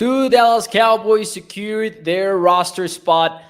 Two Dallas Cowboys secured their roster spot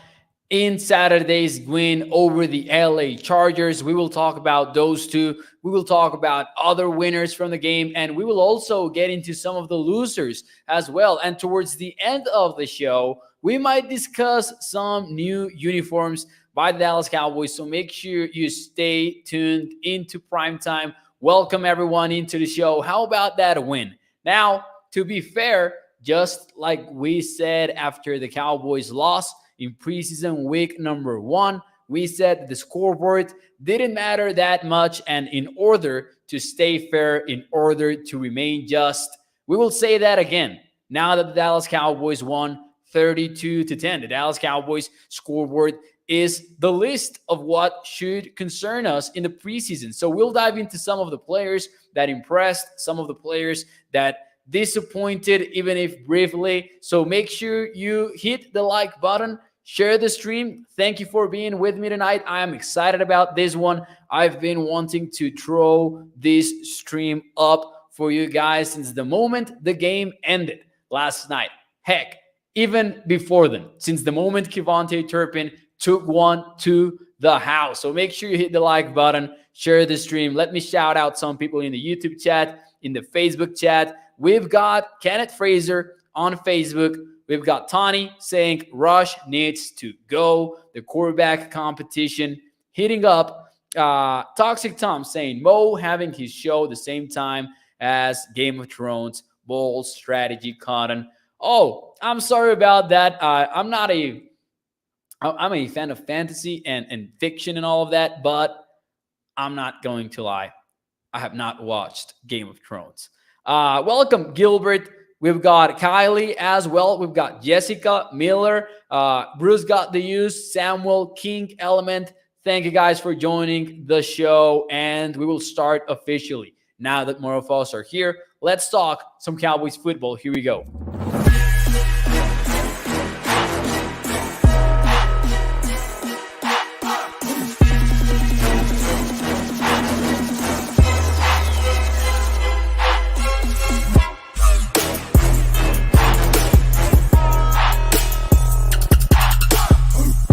in Saturday's win over the LA Chargers. We will talk about those two. We will talk about other winners from the game, and we will also get into some of the losers as well. And towards the end of the show, we might discuss some new uniforms by the Dallas Cowboys. So make sure you stay tuned into primetime. Welcome everyone into the show. How about that win? Now, to be fair, just like we said after the Cowboys loss in preseason week number 1, we said the scoreboard didn't matter that much. And in order to stay fair, in order to remain just, we will say that again. Now that the Dallas Cowboys won 32-10, the Dallas Cowboys scoreboard is the list of what should concern us in the preseason. So we'll dive into some of the players that impressed, some of the players that disappointed, even if briefly. So make sure you hit the like button, share the stream. Thank you for being with me tonight. I am excited about this one. I've been wanting to throw this stream up for you guys since the moment the game ended last night. Heck, even before then, since the moment Kevontae Turpin took one to the house. So make sure you hit the like button, share the stream. Let me shout out some people in the YouTube chat, in the Facebook chat. We've got Kenneth Fraser on Facebook. We've got Tani saying Rush needs to go. The quarterback competition hitting up. Toxic Tom saying Mo having his show the same time as Game of Thrones. Bold strategy, Cotton. Oh, I'm sorry about that. I'm a fan of fantasy and fiction and all of that, but I'm not going to lie. I have not watched Game of Thrones. Welcome, Gilbert. We've got Kylie as well. We've got Jessica Miller. Bruce got the use. Samuel King Element. Thank you guys for joining the show. And we will start officially. Now that more of us are here, let's talk some Cowboys football. Here we go.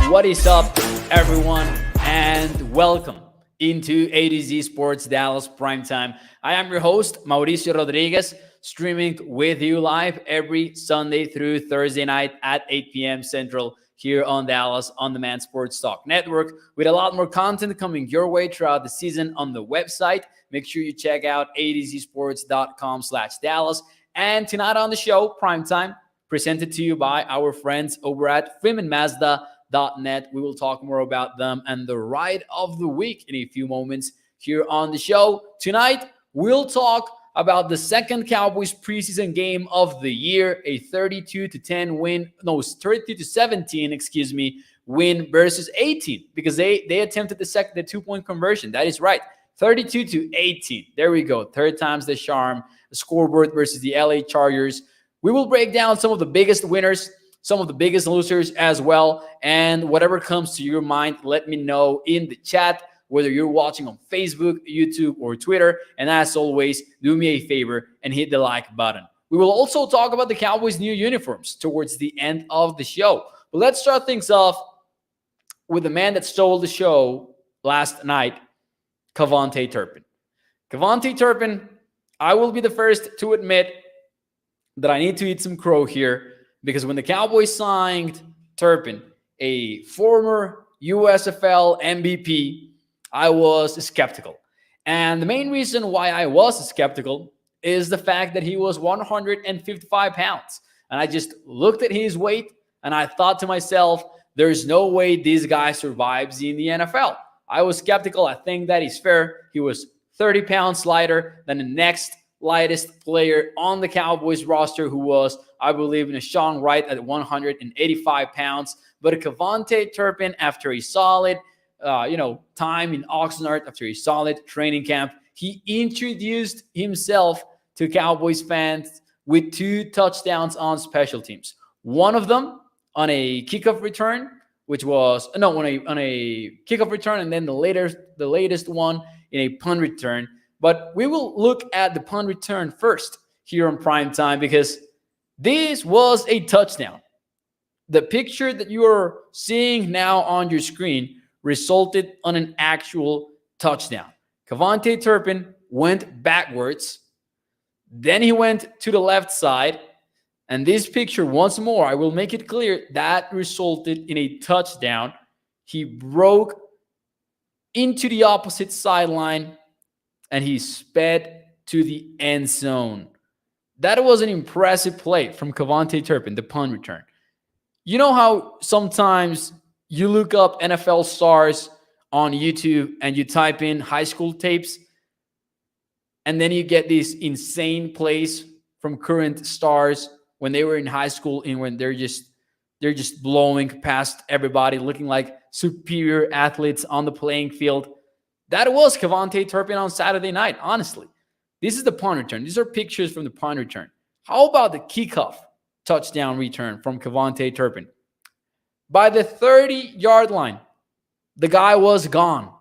What is up, everyone, and welcome into A to Z Sports Dallas Primetime. I am your host, Mauricio Rodriguez, streaming with you live every Sunday through Thursday night at 8 p.m. Central here on Dallas On Demand Sports Talk Network, with a lot more content coming your way throughout the season on the website. Make sure you check out adzsports.com/Dallas. And tonight on the show, Primetime, presented to you by our friends over at FreemanMazda.net. We will talk more about them and the ride of the week in a few moments here on the show. Tonight, we'll talk about the second Cowboys preseason game of the year, a 32-17 win versus 18, because they attempted the 2-point conversion. That is right. 32-18. There we go. Third time's the charm. The scoreboard versus the LA Chargers. We will break down some of the biggest winners, some of the biggest losers as well. And whatever comes to your mind, let me know in the chat, whether you're watching on Facebook, YouTube, or Twitter. And as always, do me a favor and hit the like button. We will also talk about the Cowboys' new uniforms towards the end of the show. But let's start things off with the man that stole the show last night, Kevontae Turpin. Kevontae Turpin, I will be the first to admit that I need to eat some crow here, because when the Cowboys signed Turpin, a former USFL MVP, I was skeptical. And the main reason why I was skeptical is the fact that he was 155 pounds. And I just looked at his weight and I thought to myself, there's no way this guy survives in the NFL. I was skeptical. I think that is fair. He was 30 pounds lighter than the next lightest player on the Cowboys roster, who was, I believe, Sean Wright at 185 pounds. But Kevontae Turpin, after a solid, time in Oxnard, after a solid training camp, he introduced himself to Cowboys fans with 2 touchdowns on special teams. One of them on a kickoff return, on a kickoff return, and then the latest one in a punt return. But we will look at the punt return first here on Prime Time, because This was a touchdown. The picture that you are seeing now on your screen resulted on an actual touchdown. Kevontae Turpin went backwards, then he went to the left side, and this picture, once more, I will make it clear, that resulted in a touchdown. He broke into the opposite sideline and he sped to the end zone. That was an impressive play from Kevontae Turpin, the punt return. You know how sometimes you look up NFL stars on YouTube and you type in high school tapes, and then you get these insane plays from current stars when they were in high school and when they're just blowing past everybody, looking like superior athletes on the playing field. That was Kevontae Turpin on Saturday night, honestly. This is the punt return. These are pictures from the punt return. How about the kickoff touchdown return from Kevontae Turpin? By the 30-yard line, the guy was gone.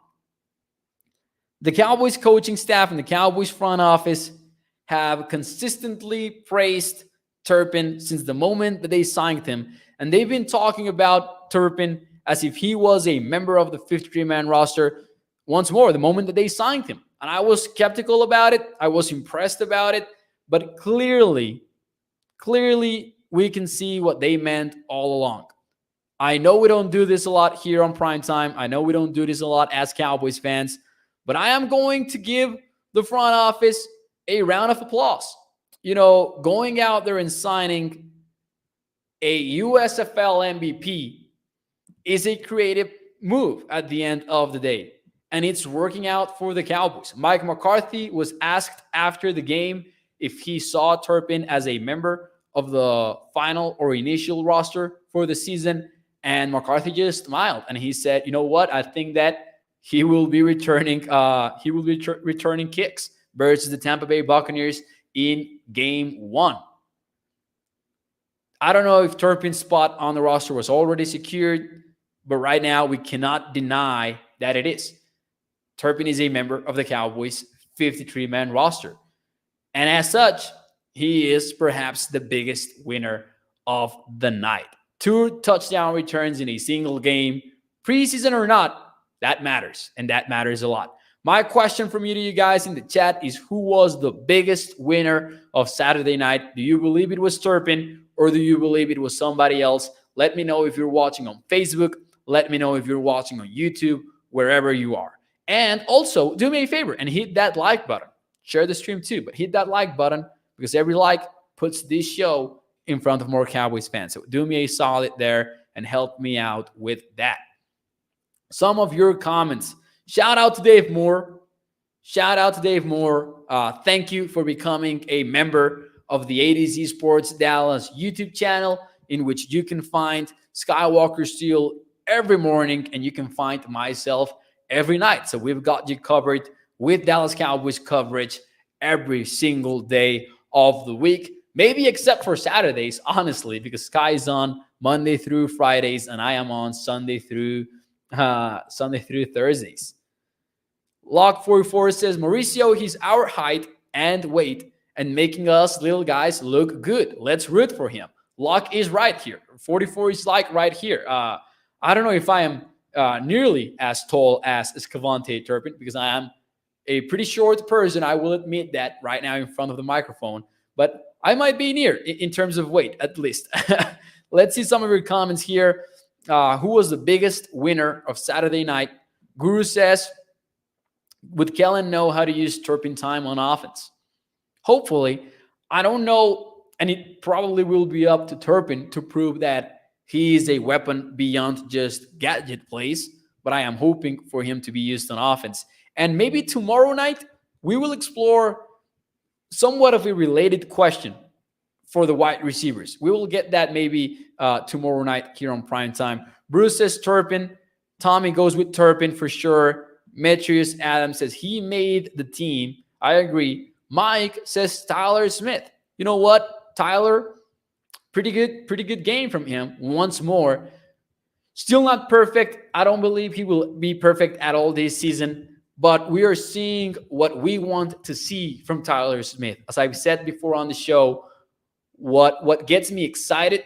The Cowboys coaching staff and the Cowboys front office have consistently praised Turpin since the moment that they signed him. And they've been talking about Turpin as if he was a member of the 53-man roster once more, the moment that they signed him. And I was skeptical about it. I was impressed about it. But clearly, we can see what they meant all along. I know we don't do this a lot here on Primetime. I know we don't do this a lot as Cowboys fans. But I am going to give the front office a round of applause. You know, going out there and signing a USFL MVP is a creative move at the end of the day. And it's working out for the Cowboys. Mike McCarthy was asked after the game if he saw Turpin as a member of the final or initial roster for the season. And McCarthy just smiled and he said, you know what? I think that he will be returning returning kicks versus the Tampa Bay Buccaneers in game 1. I don't know if Turpin's spot on the roster was already secured, but right now we cannot deny that it is. Turpin is a member of the Cowboys 53-man roster. And as such, he is perhaps the biggest winner of the night. 2 touchdown returns in a single game, preseason or not, that matters, and that matters a lot. My question from you guys in the chat is, who was the biggest winner of Saturday night? Do you believe it was Turpin or do you believe it was somebody else? Let me know if you're watching on Facebook. Let me know if you're watching on YouTube, wherever you are. And also, do me a favor and hit that like button. Share the stream too, but hit that like button because every like puts this show in front of more Cowboys fans. So do me a solid there and help me out with that. Some of your comments. Shout out to Dave Moore. Thank you for becoming a member of the ADZ Sports Dallas YouTube channel, in which you can find Skywalker Steel every morning and you can find myself every night. So we've got you covered with Dallas Cowboys coverage every single day of the week, maybe except for Saturdays, honestly, because Sky is on Monday through Fridays and I am on Sunday through Thursdays. Lock44 says, Mauricio, he's our height and weight and making us little guys look good. Let's root for him. Lock is right here. 44 is like right here. I don't know if I am nearly as tall as Kevontae Turpin because I am a pretty short person. I will admit that right now in front of the microphone, but I might be near in terms of weight at least. Let's see some of your comments here. Who was the biggest winner of Saturday night? Guru says, would Kellen know how to use Turpin time on offense? Hopefully. I don't know, and it probably will be up to Turpin to prove that he is a weapon beyond just gadget plays, but I am hoping for him to be used on offense. And maybe tomorrow night, we will explore somewhat of a related question for the wide receivers. We will get that maybe tomorrow night here on Primetime. Bruce says Turpin. Tommy goes with Turpin for sure. Metrius Adams says he made the team. I agree. Mike says Tyler Smith. You know what, Tyler? Pretty good game from him once more. Still not perfect. I don't believe he will be perfect at all this season, but we are seeing what we want to see from Tyler Smith. As I've said before on the show, What gets me excited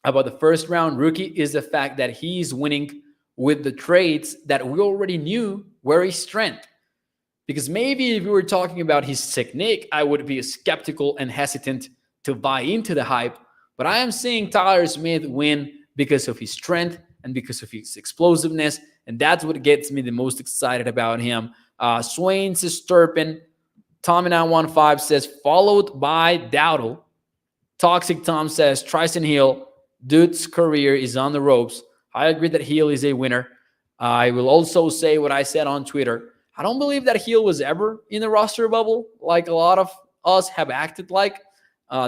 about the first round rookie is the fact that he's winning with the traits that we already knew were his strength. Because maybe if we were talking about his technique, I would be skeptical and hesitant to buy into the hype. But I am seeing Tyler Smith win because of his strength and because of his explosiveness. And that's what gets me the most excited about him. Swain says Turpin. Tommy915 says followed by Dowdle. Toxic Tom says Tryson Hill. Dude's career is on the ropes. I agree that Hill is a winner. I will also say what I said on Twitter. I don't believe that Hill was ever in the roster bubble like a lot of us have acted like.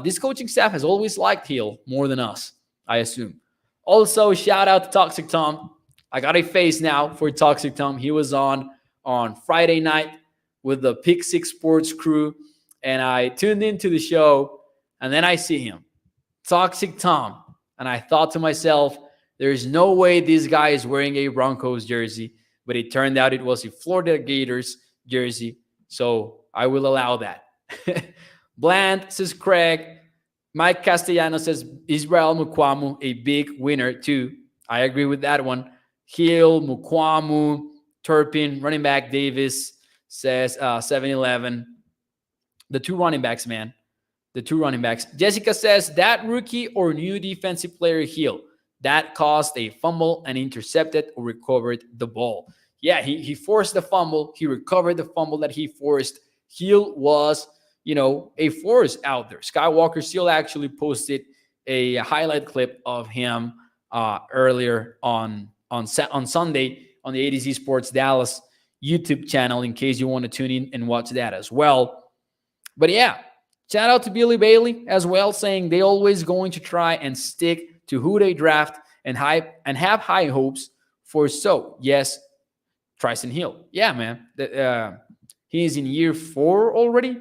This coaching staff has always liked Hill more than us, I assume. Also, shout out to Toxic Tom. I got a face now for Toxic Tom. He was on Friday night with the Pick Six Sports crew, and I tuned into the show, and then I see him, Toxic Tom, and I thought to myself, there's no way this guy is wearing a Broncos jersey, but it turned out it was a Florida Gators jersey, so I will allow that. Bland says Craig. Mike Castellanos says Israel Mukwamu, a big winner too. I agree with that one. Hill, Mukwamu, Turpin, running back Davis says 7-11. The two running backs, man. The two running backs. Jessica says that rookie or new defensive player Hill that caused a fumble and intercepted or recovered the ball. Yeah, he forced the fumble. He recovered the fumble that he forced. Hill was, a force out there. Skywalker still actually posted a highlight clip of him earlier on Sunday on the ADZ Sports Dallas YouTube channel in case you want to tune in and watch that as well. But yeah, shout out to Billy Bailey as well, saying they always going to try and stick to who they draft and have high hopes for. So yes, Tryson Hill. Yeah, man. He's in year 4 already.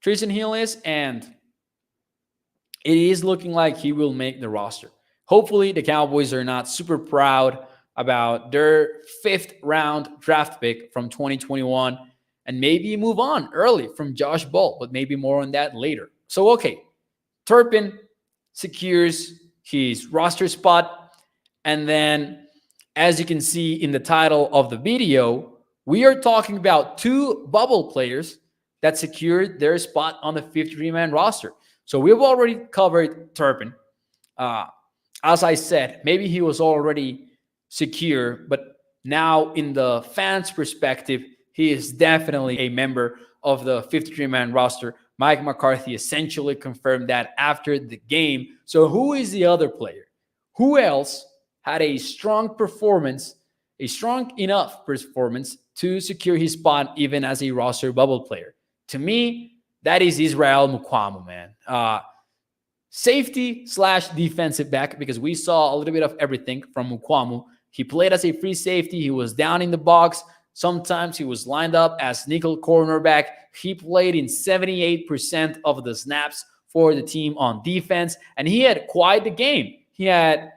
Tryson Hill is, and it is looking like he will make the roster. Hopefully, the Cowboys are not super proud about their 5th round draft pick from 2021 and maybe move on early from Josh Ball, but maybe more on that later. So, okay, Turpin secures his roster spot. And then, as you can see in the title of the video, we are talking about 2 bubble players that secured their spot on the 53-man roster. So we've already covered Turpin. As I said, maybe he was already secure, but now in the fans' perspective, he is definitely a member of the 53-man roster. Mike McCarthy essentially confirmed that after the game. So who is the other player? Who else had a strong enough performance to secure his spot even as a roster bubble player? To me, that is Israel Mukwamu, man. Safety / defensive back, because we saw a little bit of everything from Mukwamu. He played as a free safety. He was down in the box. Sometimes he was lined up as nickel cornerback. He played in 78% of the snaps for the team on defense, and he had quite the game. He had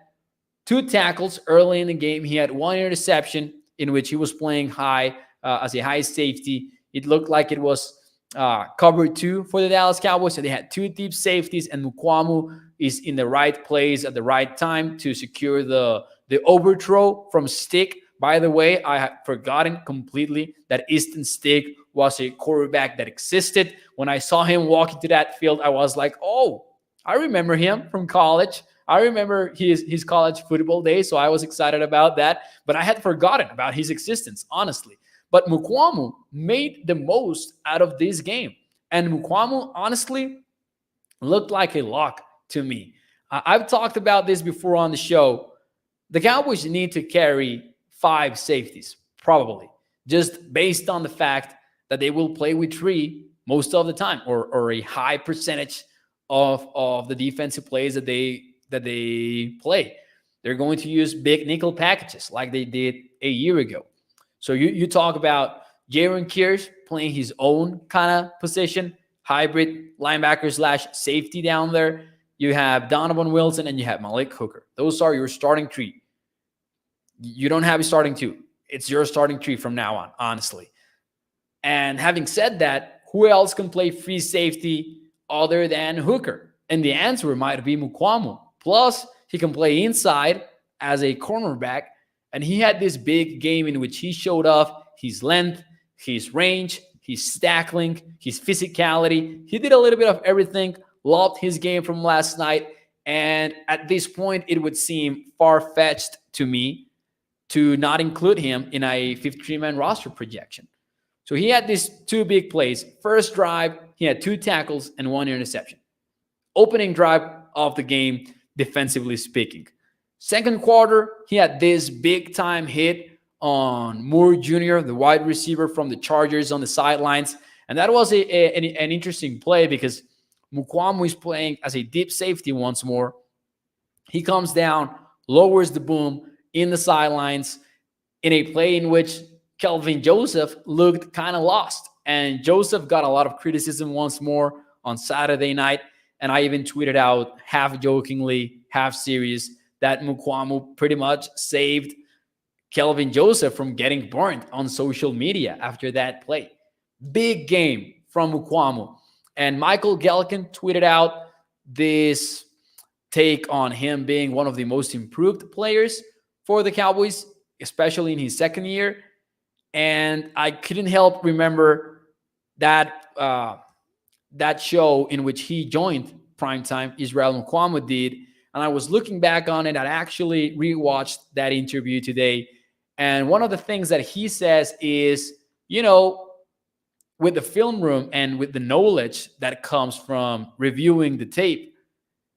2 tackles early in the game. He had 1 interception in which he was playing high as a high safety. It looked like it was cover 2 for the Dallas Cowboys. So they had 2 deep safeties, and Mukwamu is in the right place at the right time to secure the overthrow from Stick. By the way, I had forgotten completely that Easton Stick was a quarterback that existed. When I saw him walk into that field, I was like, oh, I remember him from college. I remember his college football days, so I was excited about that. But I had forgotten about his existence, honestly. But Mukwamu made the most out of this game. And Mukwamu, honestly, looked like a lock to me. I've talked about this before on the show. The Cowboys need to carry 5 safeties, probably, just based on the fact that they will play with 3 most of the time, or a high percentage of the defensive plays that they play. They're going to use big nickel packages like they did a year ago. So you talk about Jaron Kears playing his own kind of position, hybrid linebacker / safety down there. You have Donovan Wilson and you have Malik Hooker. Those are your starting 3. You don't have a starting 2. It's your starting 3 from now on, honestly. And having said that, who else can play free safety other than Hooker? And the answer might be Mukwamu. Plus, he can play inside as a cornerback. And he had this big game in which he showed off his length, his range, his tackling, his physicality. He did a little bit of everything. Loved his game from last night. And at this point, it would seem far-fetched to me to not include him in a 53-man roster projection. So he had these two big plays. First drive, he had 2 tackles and 1 interception. Opening drive of the game, defensively speaking. Second quarter, he had this big-time hit on Moore Jr., the wide receiver from the Chargers on the sidelines. And that was an interesting play because Mukwamu is playing as a deep safety once more. He comes down, lowers the boom in the sidelines in a play in which Kelvin Joseph looked kind of lost. And Joseph got a lot of criticism once more on Saturday night. And I even tweeted out half jokingly, half serious, that Mukwamu pretty much saved Kelvin Joseph from getting burnt on social media after that play. Big game from Mukwamu. And Michael Gelkin tweeted out this take on him being one of the most improved players for the Cowboys, especially in his second year. And I couldn't help remember that that show in which he joined Primetime, Israel Mukwamu did. And I was looking back on it. I actually rewatched that interview today. And one of the things that he says is, with the film room and with the knowledge that comes from reviewing the tape,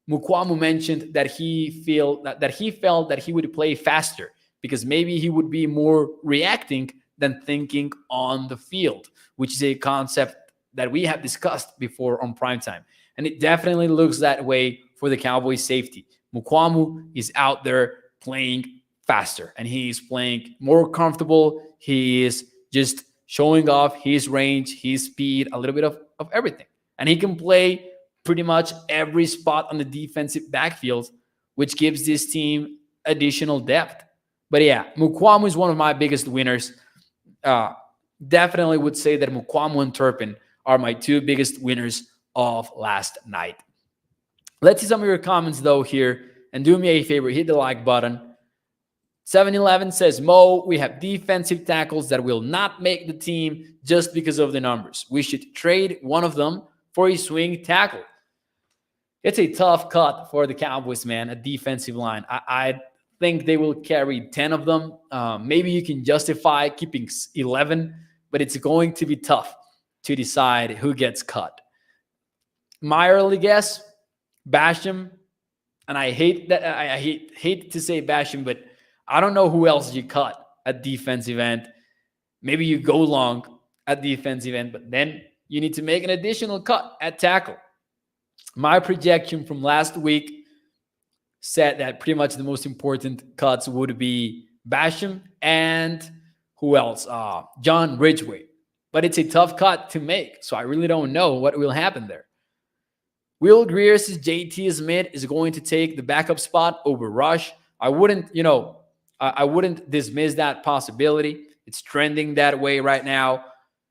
Mukwamu mentioned that he felt that he would play faster because maybe he would be more reacting than thinking on the field, which is a concept that we have discussed before on Primetime. And it definitely looks that way for the Cowboys safety. Mukwamu is out there playing faster and he is playing more comfortable. He is just showing off his range, his speed, a little bit of everything. And he can play pretty much every spot on the defensive backfield, which gives this team additional depth. But yeah, Mukwamu is one of my biggest winners. Definitely would say that Mukwamu and Turpin are my 2 biggest winners of last night. Let's see some of your comments, though, here. And do me a favor, hit the like button. 7-Eleven says, Mo, we have defensive tackles that will not make the team just because of the numbers. We should trade one of them for a swing tackle. It's a tough cut for the Cowboys, man, a defensive line. I think they will carry 10 of them. Maybe you can justify keeping 11, but it's going to be tough to decide who gets cut. My early guess, Basham, and I hate that. I hate to say Basham, but I don't know who else you cut at defensive end. Maybe you go long at defensive end, but then you need to make an additional cut at tackle. My projection from last week said that pretty much the most important cuts would be Basham and who else? John Ridgway. But it's a tough cut to make, so I really don't know what will happen there. Will Greer says JT Smith is going to take the backup spot over Rush. I wouldn't dismiss that possibility. It's trending that way right now.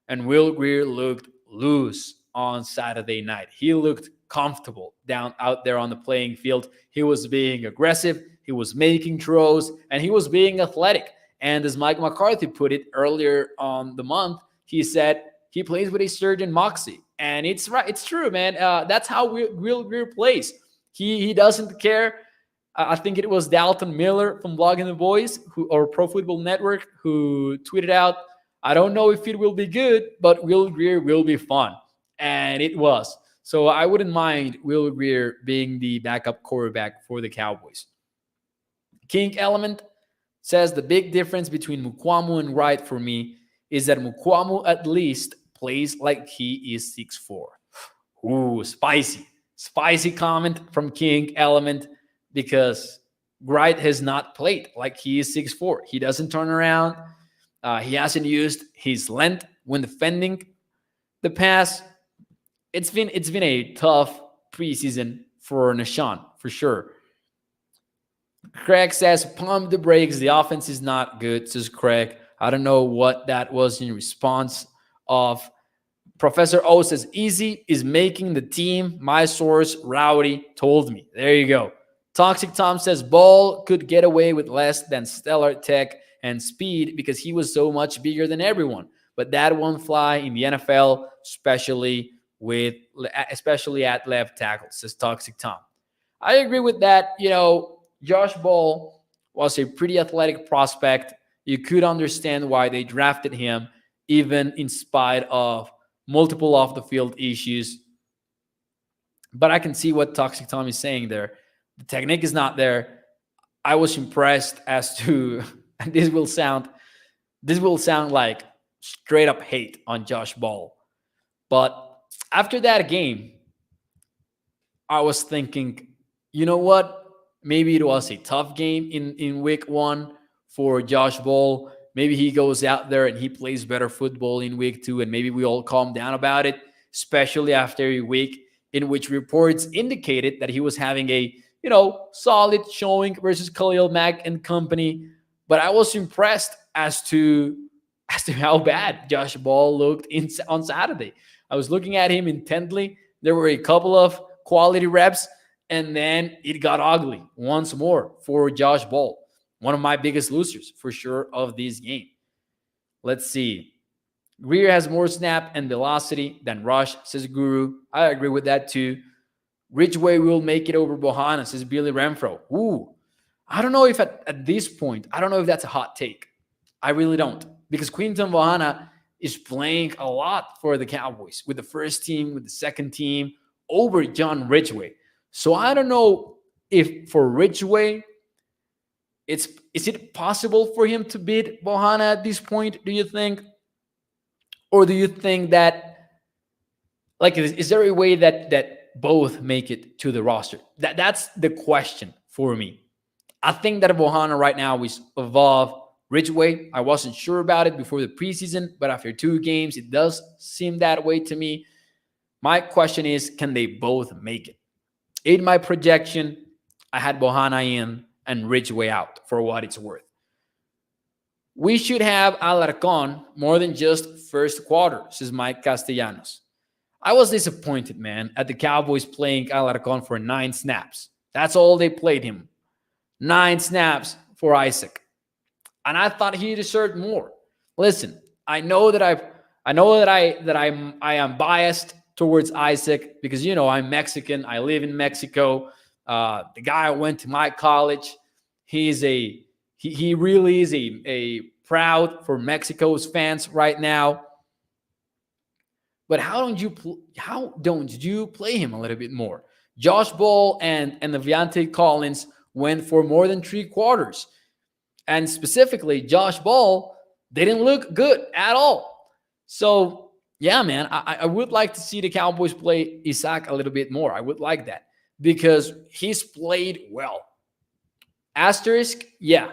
And Will Greer looked loose on Saturday night. He looked comfortable out there on the playing field. He was being aggressive. He was making throws, and he was being athletic. And as Mike McCarthy put it earlier on the month, he said he plays with a certain moxie. And it's right. It's true, man. That's how Will Greer plays. He doesn't care. I think it was Dalton Miller from Blogging the Boys or Pro Football Network who tweeted out, I don't know if it will be good, but Will Greer will be fun. And it was. So I wouldn't mind Will Greer being the backup quarterback for the Cowboys. King Element says the big difference between Mukwamu and Wright for me is that Mukwamu at least plays like he is 6'4". Ooh, spicy. Spicy comment from King Element because Wright has not played like he is 6'4". He doesn't turn around. He hasn't used his length when defending the pass. It's been a tough preseason for Nashawn, for sure. Craig says, pump the brakes. The offense is not good, says Craig. I don't know what that was in response of Professor O says, Easy is making the team. My source, Rowdy, told me. There you go. Toxic Tom says, Ball could get away with less than stellar tech and speed because he was so much bigger than everyone. But that won't fly in the NFL, especially at left tackle, says Toxic Tom. I agree with that. Josh Ball was a pretty athletic prospect. You could understand why they drafted him, even in spite of multiple off the field issues. But I can see what Toxic Tom is saying there. The technique is not there. I was impressed as to, and this will sound like straight up hate on Josh Ball. But after that game, I was thinking, you know what? Maybe it was a tough game in week 1 for Josh Ball. Maybe he goes out there and he plays better football in week 2, and maybe we all calm down about it, especially after a week in which reports indicated that he was having a, solid showing versus Khalil Mack and company. But I was impressed as to how bad Josh Ball looked on Saturday. I was looking at him intently. There were a couple of quality reps, and then it got ugly once more for Josh Ball. One of my biggest losers, for sure, of this game. Let's see. Greer has more snap and velocity than Rush, says Guru. I agree with that too. Ridgeway will make it over Bohana, says Billy Renfro. Ooh, I don't know if at this point, I don't know if that's a hot take. I really don't. Because Quinton Bohana is playing a lot for the Cowboys with the first team, with the second team, over John Ridgeway. So I don't know if for Ridgeway, is it possible for him to beat Bohana at this point, do you think? Or do you think that, is there a way that both make it to the roster? That's the question for me. I think that Bohana right now is above Ridgeway. I wasn't sure about it before the preseason, but after 2 games, it does seem that way to me. My question is, can they both make it? In my projection, I had Bohana in and Ridgeway out, for what it's worth. We should have Alarcon more than just first quarter, says Mike Castellanos. I was disappointed, man, at the Cowboys playing Alarcon for 9 snaps. That's all they played him. 9 snaps for Isaac. And I thought he deserved more. Listen, I know that I am biased towards Isaac because, I'm Mexican. I live in Mexico. The guy went to my college. He really is a proud for Mexico's fans right now. But how don't you play him a little bit more? Josh Ball and Devontae Collins went for more than 3 quarters. And specifically, Josh Ball didn't look good at all. So, yeah, man, I would like to see the Cowboys play Isaac a little bit more. I would like that because he's played well. Asterisk, yeah.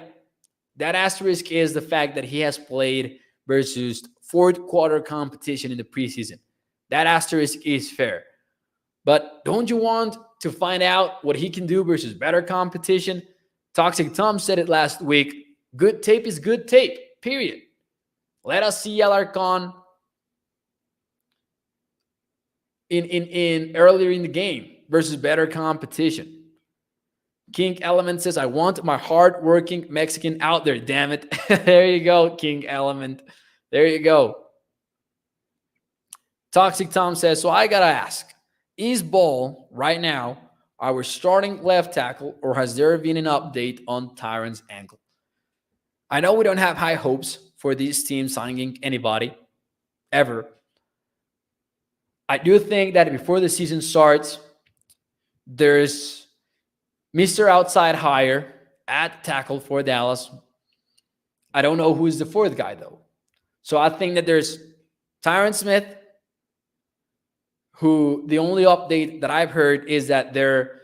That asterisk is the fact that he has played versus 4th quarter competition in the preseason. That asterisk is fair. But don't you want to find out what he can do versus better competition? Toxic Tom said it last week. Good tape is good tape, period. Let us see Alarcon in earlier in the game versus better competition. King Element says, I want my hard-working Mexican out there, damn it. There you go, King Element. There you go. Toxic Tom says, so I got to ask, is Ball right now our starting left tackle, or has there been an update on Tyron's ankle? I know we don't have high hopes for this team signing anybody, ever. I do think that before the season starts, there's Mr. Outside Hire at tackle for Dallas. I don't know who is the 4th guy, though. So I think that there's Tyron Smith, who the only update that I've heard is that they're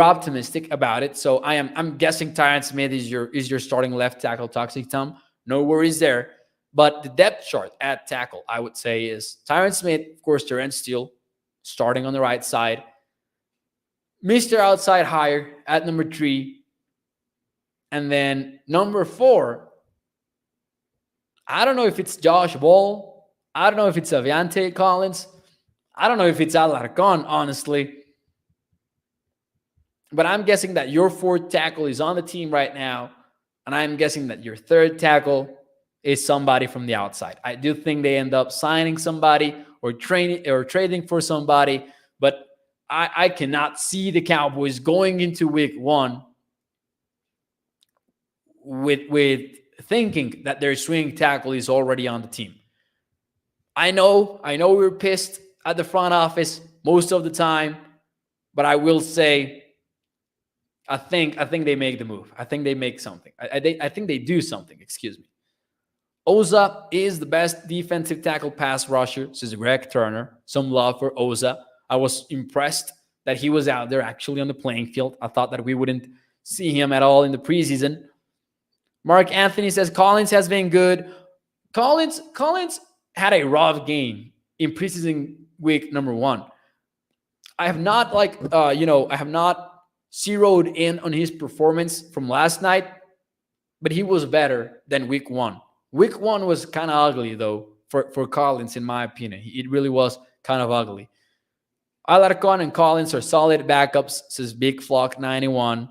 optimistic about it. So I'm guessing Tyron Smith is your starting left tackle, Toxic Tom. No worries there. But the depth chart at tackle, I would say, is Tyron Smith, of course, Terrence Steele, starting on the right side. Mr. Outside Hire at number 3. And then number 4, I don't know if it's Josh Ball I don't know if it's Aviante Collins. I don't know if it's Alarcon, honestly. But I'm guessing that your fourth tackle is on the team right now. And I'm guessing that your third tackle is somebody from the outside. I do think they end up signing somebody or trading for somebody, but I cannot see the Cowboys going into week one with thinking that their swing tackle is already on the team. I know we were pissed at the front office most of the time, but I will say I think they make the move. I think they make something. I think they do something. Excuse me. Oza is the best defensive tackle pass rusher, says Greg Turner. Some love for Oza. I was impressed that he was out there actually on the playing field. I thought that we wouldn't see him at all in the preseason. Mark Anthony says Collins has been good. Collins had a rough game in preseason week number 1. I have not I have not zeroed in on his performance from last night, but he was better than week 1. Week 1 was kind of ugly, though, for Collins, in my opinion. It really was kind of ugly. Alarcon and Collins are solid backups, says Big Flock 91.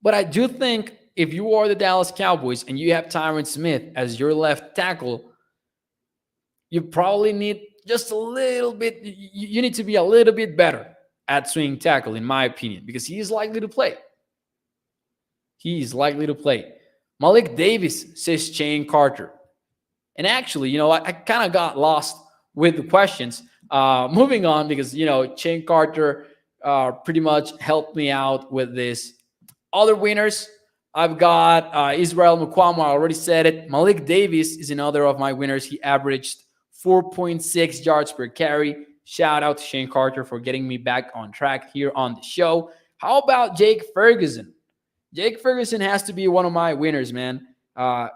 But I do think if you are the Dallas Cowboys and you have Tyron Smith as your left tackle, you probably need just a little bit. You need to be a little bit better at swing tackle, in my opinion, because he is likely to play. He is likely to play. Malik Davis says Shane Carter. And actually, I kind of got lost with the questions. Moving on, because, Shane Carter pretty much helped me out with this. Other winners, I've got Israel Mukwama. I already said it. Malik Davis is another of my winners. He averaged 4.6 yards per carry. Shout out to Shane Carter for getting me back on track here on the show. How about Jake Ferguson? Jake Ferguson has to be one of my winners, man. I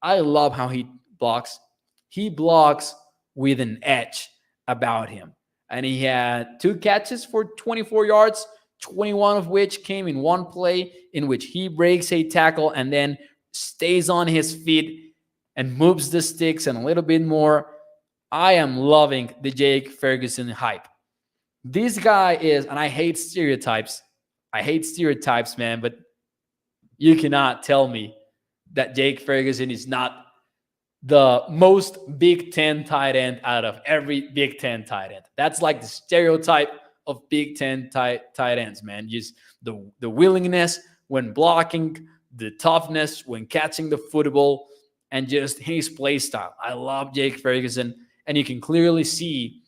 love how he blocks. He blocks with an edge about him. And he had 2 catches for 24 yards, 21 of which came in one play in which he breaks a tackle and then stays on his feet and moves the sticks and a little bit more. I am loving the Jake Ferguson hype. This guy is, and I hate stereotypes. I hate stereotypes, man, but you cannot tell me that Jake Ferguson is not the most Big Ten tight end out of every Big Ten tight end. That's like the stereotype of Big Ten tight ends, man. Just the willingness when blocking, the toughness when catching the football, and just his play style. I love Jake Ferguson, and you can clearly see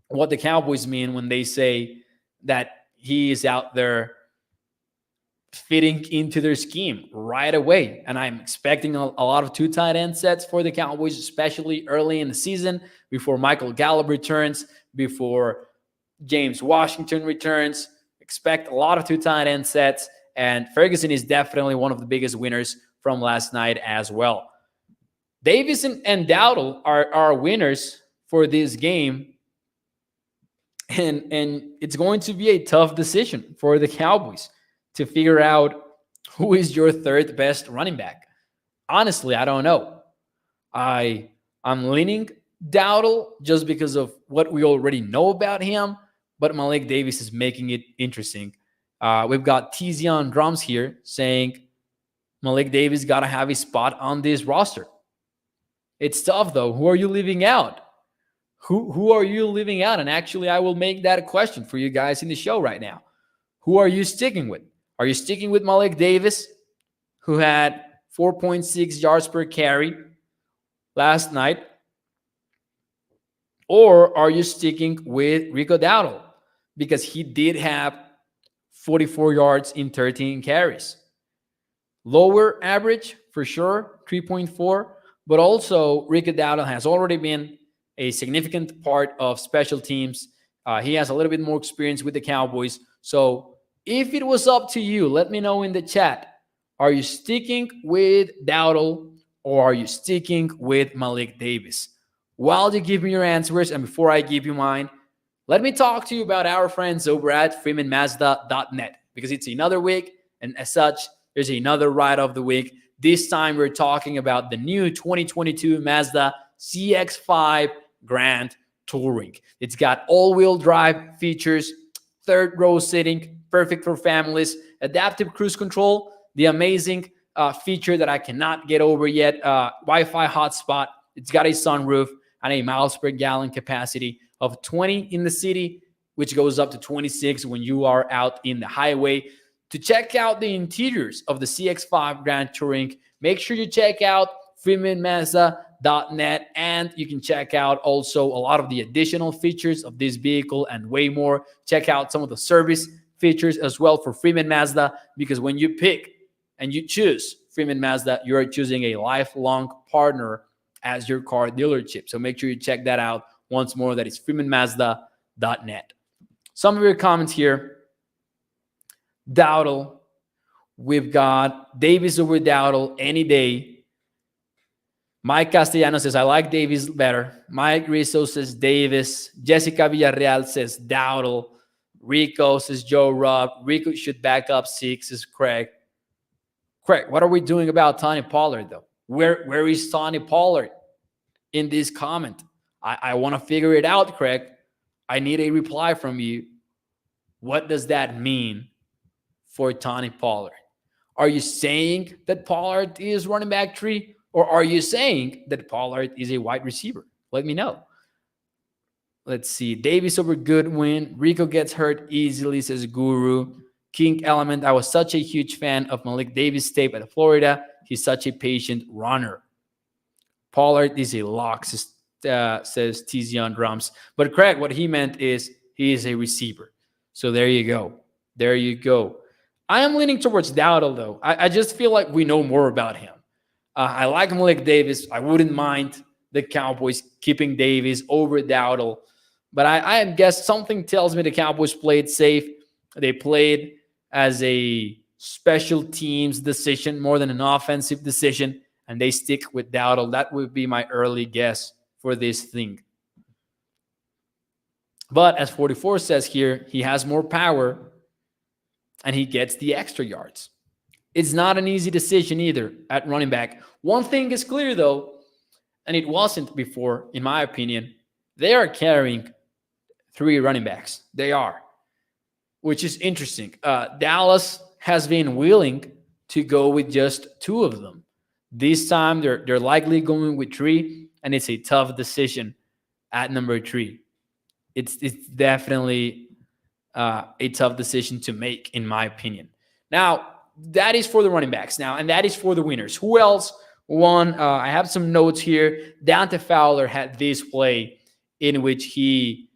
what the Cowboys mean when they say that he is out there fitting into their scheme right away. And I'm expecting a lot of 2 tight end sets for the Cowboys, especially early in the season, before Michael Gallup returns, before James Washington returns. Expect a lot of 2 tight end sets, and Ferguson is definitely one of the biggest winners from last night as well. Davis and Dowdle are winners for this game, and it's going to be a tough decision for the Cowboys to figure out who is your third best running back. Honestly, I don't know. I'm leaning Dowdle just because of what we already know about him, but Malik Davis is making it interesting. We've got TZ on drums here saying Malik Davis got to have a spot on this roster. It's tough, though. Who are you leaving out? Who are you leaving out? And actually, I will make that a question for you guys in the show right now. Who are you sticking with? Are you sticking with Malik Davis, who had 4.6 yards per carry last night? Or are you sticking with Rico Dowdle? Because he did have 44 yards in 13 carries. Lower average, for sure, 3.4. But also, Rico Dowdle has already been a significant part of special teams. He has a little bit more experience with the Cowboys. So if it was up to you, let me know in the chat. Are you sticking with Dowdle or are you sticking with Malik Davis? While you give me your answers and before I give you mine, let me talk to you about our friends over at freemanmazda.net, because it's another week, and as such, there's another ride of the week This time we're talking about the new 2022 Mazda CX-5 Grand Touring. It's got all-wheel drive features, third row sitting, perfect for families, adaptive cruise control, the amazing feature that I cannot get over yet, Wi-Fi hotspot. It's got a sunroof and a miles per gallon capacity of 20 in the city, which goes up to 26 when you are out in the highway. To check out the interiors of the CX-5 Grand Touring, make sure you check out freemanmazda.net, and you can check out also a lot of the additional features of this vehicle and way more. Check out some of the service features as well for Freeman Mazda, because when you pick and you choose Freeman Mazda, you're choosing a lifelong partner as your car dealership. So make sure you check that out once more. That is freemanmazda.net. Some of your comments here. Dowdle. We've got Davis over Dowdle any day. Mike Castellano says, I like Davis better. Mike Rizzo says Davis. Jessica Villarreal says Dowdle. Rico says Joe Robb. Rico should back up 6, says Craig. Craig, what are we doing about Tony Pollard, though? Where is Tony Pollard in this comment? I want to figure it out, Craig. I need a reply from you. What does that mean for Tony Pollard? Are you saying that Pollard is running back 3? Or are you saying that Pollard is a wide receiver? Let me know. Let's see. Davis over Goodwin. Rico gets hurt easily, says Guru. King Element. I was such a huge fan of Malik Davis' tape at Florida. He's such a patient runner. Pollard is a lock, says Tizion Drums. But Craig, what he meant is he is a receiver. So there you go. There you go. I am leaning towards Dowdle, though. I just feel like we know more about him. I like Malik Davis. I wouldn't mind the Cowboys keeping Davis over Dowdle. But I guess something tells me the Cowboys played safe. They played as a special teams decision more than an offensive decision, and they stick with Dowdle. That would be my early guess for this thing. But as 44 says here, he has more power and he gets the extra yards. It's not an easy decision either at running back. One thing is clear, though, and it wasn't before, in my opinion. They are carrying 3 running backs. They are, which is interesting. Dallas has been willing to go with just 2 of them. This time, they're likely going with 3, and it's a tough decision at number 3. It's definitely a tough decision to make, in my opinion. Now, that is for the running backs now, and that is for the winners. Who else won? I have some notes here. Dante Fowler had this play in which he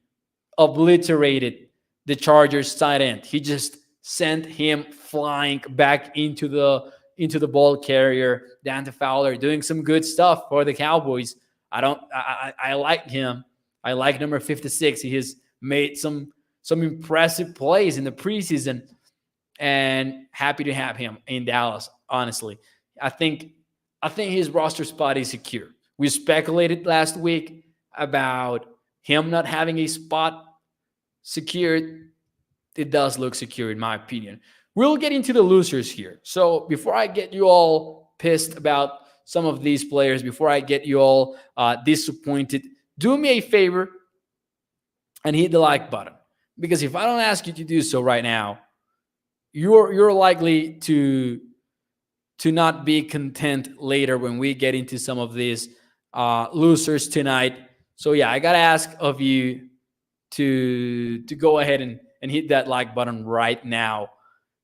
obliterated the Chargers tight end. He just sent him flying back into the ball carrier. Dante Fowler doing some good stuff for the Cowboys. I like him. I like number 56. He has made some impressive plays in the preseason, and happy to have him in Dallas. Honestly, I think his roster spot is secure. We speculated last week about him not having a spot secured. It does look secure, in my opinion. We'll get into the losers here. So before I get you all pissed about some of these players, before I get you all disappointed, do me a favor and hit the like button. Because if I don't ask you to do so right now, you're likely to not be content later when we get into some of these losers tonight. So yeah, I gotta ask of you to go ahead and hit that like button right now,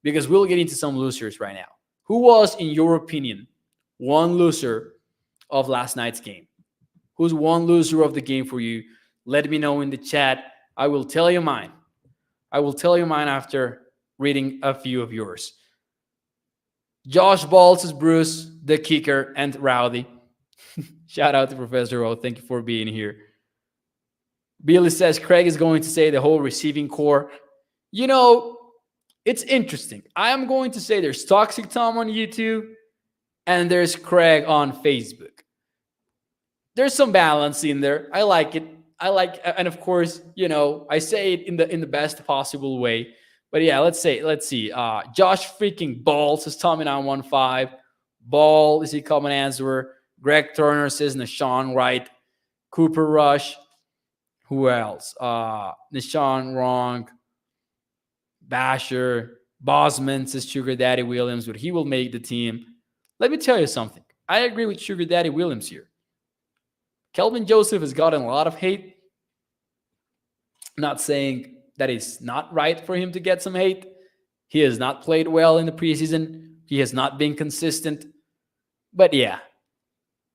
because we'll get into some losers right now. Who was, in your opinion, one loser of last night's game? Who's one loser of the game for you? Let me know in the chat. I will tell you mine. I will tell you mine after reading a few of yours. Josh Ball says Bruce, the kicker, and Rowdy. Shout out to Professor O. Thank you for being here. Billy says Craig is going to say the whole receiving core. You know, it's interesting. I am going to say there's Toxic Tom on YouTube and there's Craig on Facebook. There's some balance in there. I like it. And of course, you know, I say it in the best possible way. But yeah, let's see. Josh freaking Ball says Tommy 915. Ball is a common answer. Greg Turner says Nashawn Wright. Cooper Rush. Who else? Nashawn wrong. Basher. Bosman says Sugar Daddy Williams, but he will make the team. Let me tell you something. I agree with Sugar Daddy Williams here. Kelvin Joseph has gotten a lot of hate. I'm not saying that it's not right for him to get some hate. He has not played well in the preseason. He has not been consistent. But yeah,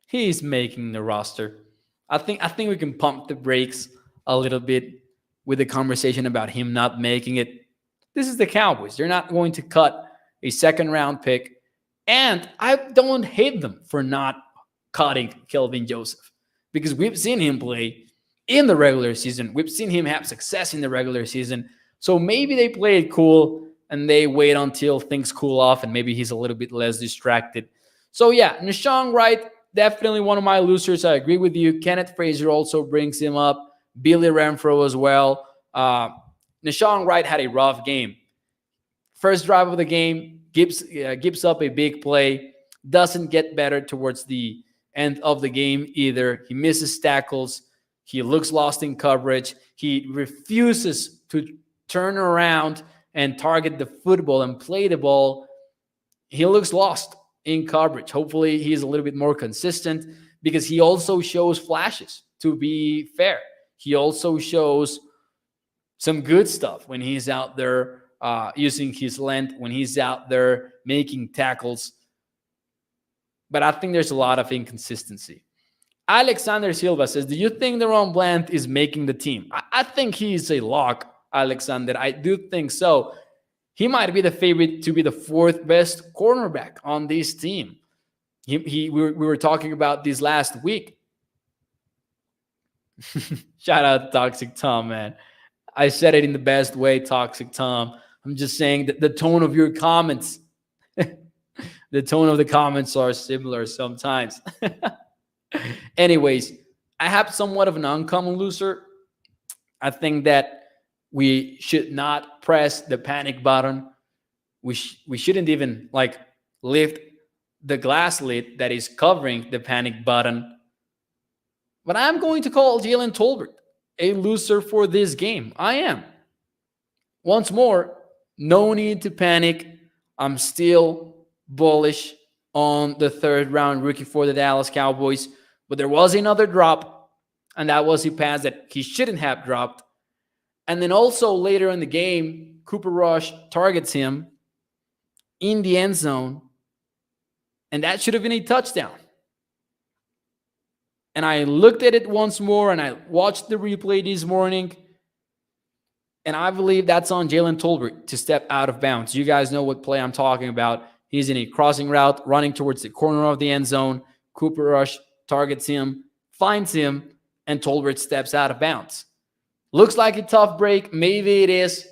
he's making the roster. I think we can pump the brakes a little bit with the conversation about him not making it. This is the Cowboys. They're not going to cut a second-round pick. And I don't hate them for not cutting Kelvin Joseph because we've seen him play in the regular season. We've seen him have success in the regular season. So maybe they play it cool and they wait until things cool off and maybe he's a little bit less distracted. So yeah, Nashawn Wright, definitely one of my losers. I agree with you. Kenneth Frazier also brings him up. Billy Renfro as well. Nashawn Wright had a rough game. First drive of the game, gives up a big play. Doesn't get better towards the end of the game either. He misses tackles. He looks lost in coverage. He refuses to turn around and target the football and play the ball. He looks lost in coverage. Hopefully he's a little bit more consistent because he also shows flashes, to be fair. He also shows some good stuff when he's out there using his length, when he's out there making tackles. But I think there's a lot of inconsistency. Alexander Silva says, do you think Deron Bland is making the team? I think he's a lock, Alexander. I do think so. He might be the favorite to be the fourth best cornerback on this team. We were talking about this last week. Shout out Toxic Tom, man. I said it in the best way, Toxic Tom. I'm just saying that the tone of your comments, the tone of the comments are similar sometimes. Anyways, I have somewhat of an uncommon loser. I think that we should not press the panic button. We shouldn't even lift the glass lid that is covering the panic button. But I'm going to call Jalen Tolbert a loser for this game. I am. Once more, no need to panic. I'm still bullish on the third round rookie for the Dallas Cowboys. But there was another drop, and that was a pass that he shouldn't have dropped. And then also later in the game, Cooper Rush targets him in the end zone, and that should have been a touchdown. And I looked at it once more, and I watched the replay this morning, and I believe that's on Jalen Tolbert to step out of bounds. You guys know what play I'm talking about. He's in a crossing route, running towards the corner of the end zone. Cooper Rush targets him, finds him, and Tolbert steps out of bounds. Looks like a tough break. Maybe it is,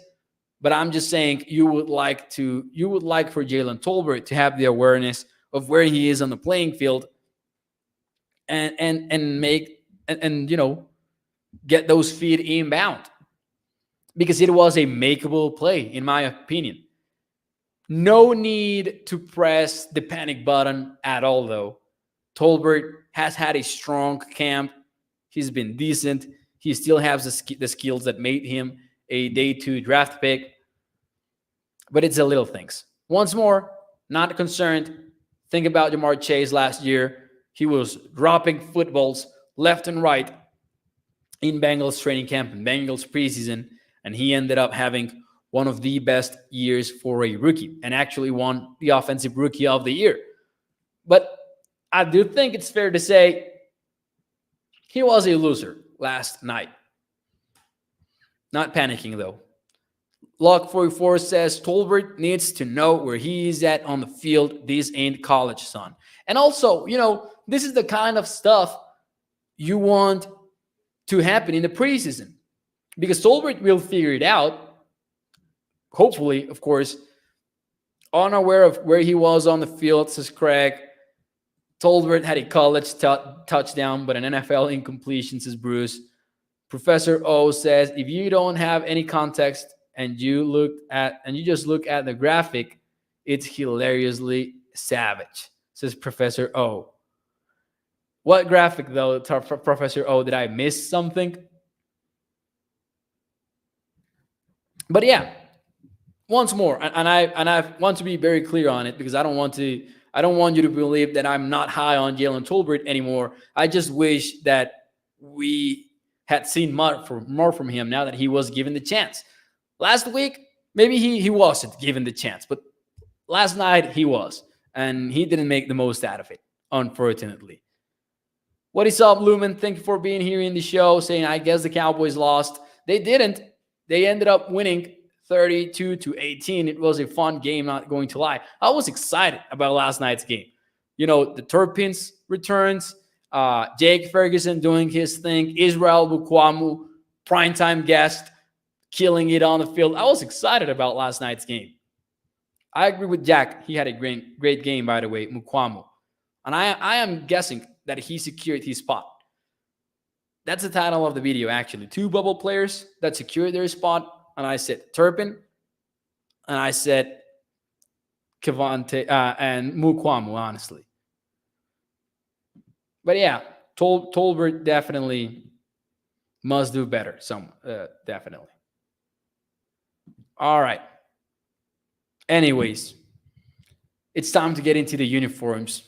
but I'm just saying you would like for Jalen Tolbert to have the awareness of where he is on the playing field and get those feet inbound, because it was a makeable play in my opinion. No need to press the panic button at all, though. Tolbert has had a strong camp. He's been decent. He still has the skills that made him a day 2 draft pick. But it's the little things. Once more, not concerned. Think about Jamar Chase last year. He was dropping footballs left and right in Bengals training camp and Bengals preseason, and he ended up having one of the best years for a rookie and actually won the Offensive Rookie of the Year. But I do think it's fair to say he was a loser last night. Not panicking, though. Lock44 says Tolbert needs to know where he is at on the field. This ain't college, son. And also, this is the kind of stuff you want to happen in the preseason, because Tolbert will figure it out. Hopefully, of course, unaware of where he was on the field, says Craig. Tolbert had a college touchdown, but an NFL incompletion, says Bruce. Professor O says, if you don't have any context and you just look at the graphic, it's hilariously savage, says Professor O. What graphic, though, Professor O? Did I miss something? But yeah, once more, and I want to be very clear on it because I don't want you to believe that I'm not high on Jalen Tolbert anymore. I just wish that we had seen more from him now that he was given the chance. Last week, maybe he wasn't given the chance, but last night he was, and he didn't make the most out of it, unfortunately. What is up, Lumen? Thank you for being here in the show, saying, I guess the Cowboys lost. They didn't. They ended up winning 32-18. It was a fun game, not going to lie. I was excited about last night's game. You know, the Turpins returns, Jake Ferguson doing his thing, Israel Bukwamu, primetime guest, killing it on the field. I was excited about last night's game. I agree with Jack. He had a great game, by the way, Mukwamu. And I am guessing that he secured his spot. That's the title of the video, actually. 2 bubble players that secured their spot. And I said Turpin. And I said Kevontae and Mukwamu, honestly. But yeah, Tolbert definitely must do better. Definitely. All right. Anyways, it's time to get into the uniforms.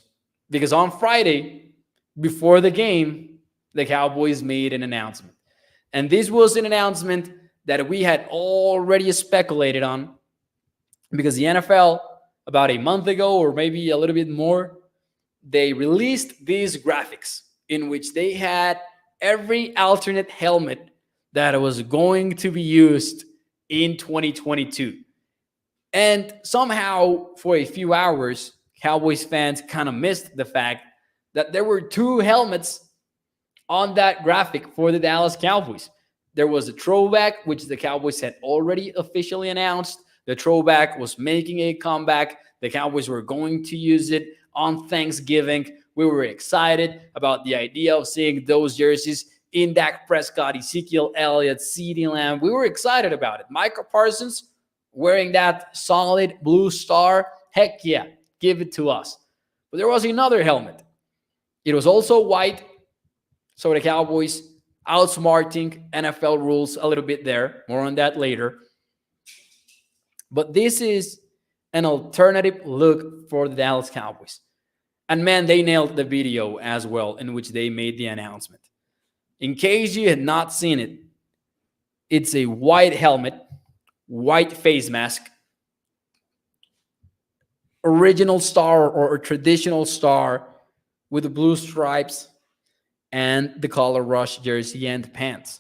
Because on Friday, before the game, the Cowboys made an announcement. And this was an announcement that we had already speculated on because the NFL, about a month ago or maybe a little bit more, they released these graphics in which they had every alternate helmet that was going to be used in 2022. And somehow, for a few hours, Cowboys fans kind of missed the fact that there were 2 helmets on that graphic for the Dallas Cowboys. There was a throwback, which the Cowboys had already officially announced. The throwback was making a comeback. The Cowboys were going to use it on Thanksgiving. We were excited about the idea of seeing those jerseys in Dak Prescott, Ezekiel Elliott, CeeDee Lamb. We were excited about it. Micah Parsons wearing that solid blue star. Heck yeah, give it to us. But there was another helmet. It was also white. So the Cowboys outsmarting NFL rules a little bit there. More on that later. But this is an alternative look for the Dallas Cowboys. And man, they nailed the video as well in which they made the announcement. In case you had not seen it, it's a white helmet, white face mask, original star or traditional star with the blue stripes and the color rush jersey and pants.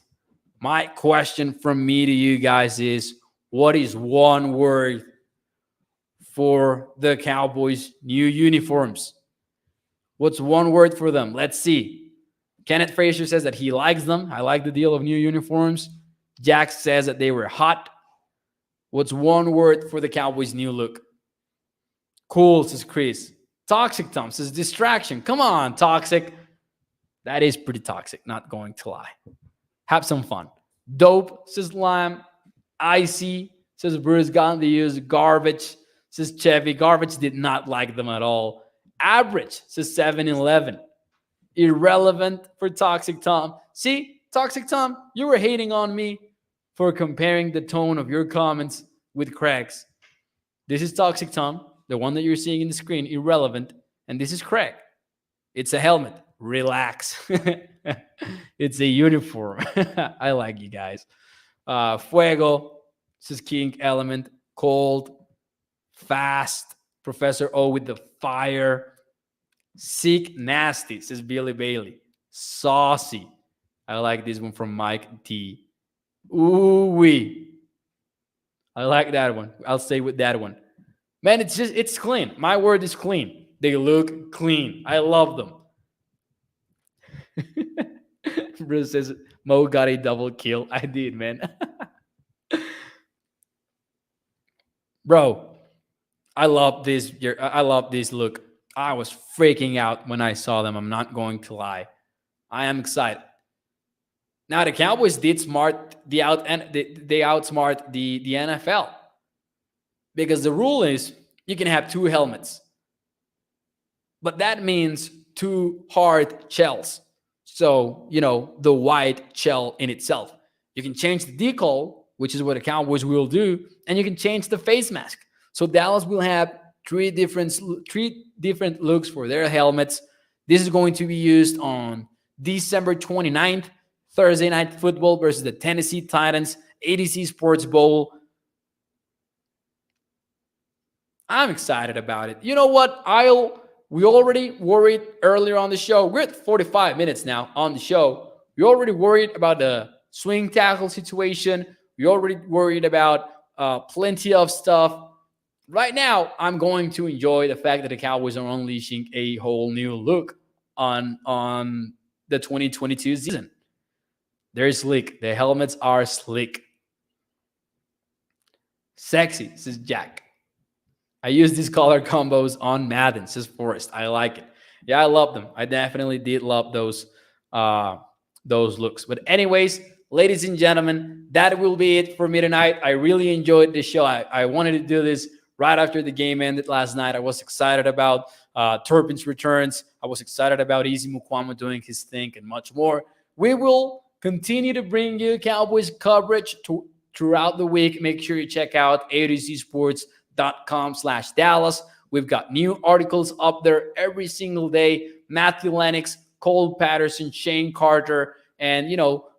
My question from me to you guys is, what is one word for the Cowboys' new uniforms? What's one word for them? Let's see. Kenneth Frazier says that he likes them. I like the deal of new uniforms. Jack says that they were hot. What's one word for the Cowboys' new look? Cool, says Chris. Toxic Tom says distraction. Come on, toxic. That is pretty toxic, not going to lie. Have some fun. Dope, says Lamb. Icy, says Bruce Gandhi used garbage, says Chevy. Garbage did not like them at all. Average, says 7-Eleven. Irrelevant for Toxic Tom. See, Toxic Tom, you were hating on me for comparing the tone of your comments with Craig's. This is Toxic Tom, the one that you're seeing in the screen, irrelevant. And this is Craig. It's a helmet. Relax. It's a uniform. I like you guys. Fuego, says King Element. Cold. Fast. Professor O with the fire. Sick nasty, says Billy Bailey. Saucy. I like this one from Mike T. Ooh-wee. I like that one. I'll stay with that one. Man, it's clean. My word is clean. They look clean. I love them. Bruce says, Mo got a double kill. I did, man. Bro, I love this. I love this look. I was freaking out when I saw them. I'm not going to lie. I am excited. Now, the Cowboys did smart they outsmart the NFL. Because the rule is you can have 2 helmets. but that means two hard shells. So, the white shell in itself. You can change the decal, which is what the Cowboys will do, and you can change the face mask. So Dallas will have three different looks for their helmets. This is going to be used on December 29th, Thursday Night Football versus the Tennessee Titans, ADC Sports Bowl. I'm excited about it. You know what? We already worried earlier on the show. We're at 45 minutes now on the show. We already worried about the swing tackle situation. We already worried about plenty of stuff. Right now, I'm going to enjoy the fact that the Cowboys are unleashing a whole new look on the 2022 season. They're slick. The helmets are slick. Sexy, says Jack. I use these color combos on Madden, says Forrest. I like it. Yeah, I love them. I definitely did love those looks. But anyways, ladies and gentlemen, that will be it for me tonight. I really enjoyed this show. I wanted to do this right after the game ended last night. I was excited about Turpin's returns. I was excited about Easy Mukwama doing his thing and much more. We will continue to bring you Cowboys coverage throughout the week. Make sure you check out adcsports.com/Dallas. We've got new articles up there every single day. Matthew Lennox, Cole Patterson, Shane Carter, and,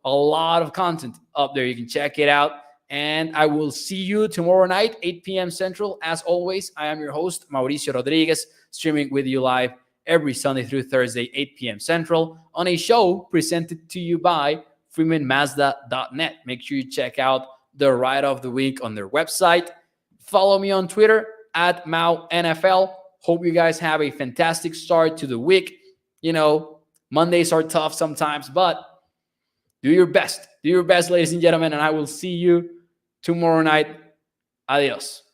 a lot of content up there. You can check it out. And I will see you tomorrow night, 8 p.m. Central. As always, I am your host, Mauricio Rodriguez, streaming with you live every Sunday through Thursday, 8 p.m. Central, on a show presented to you by FreemanMazda.net. Make sure you check out the Ride of the Week on their website. Follow me on Twitter at MauNFL. Hope you guys have a fantastic start to the week. Mondays are tough sometimes, but do your best. Do your best, ladies and gentlemen, and I will see you tomorrow night. Adios.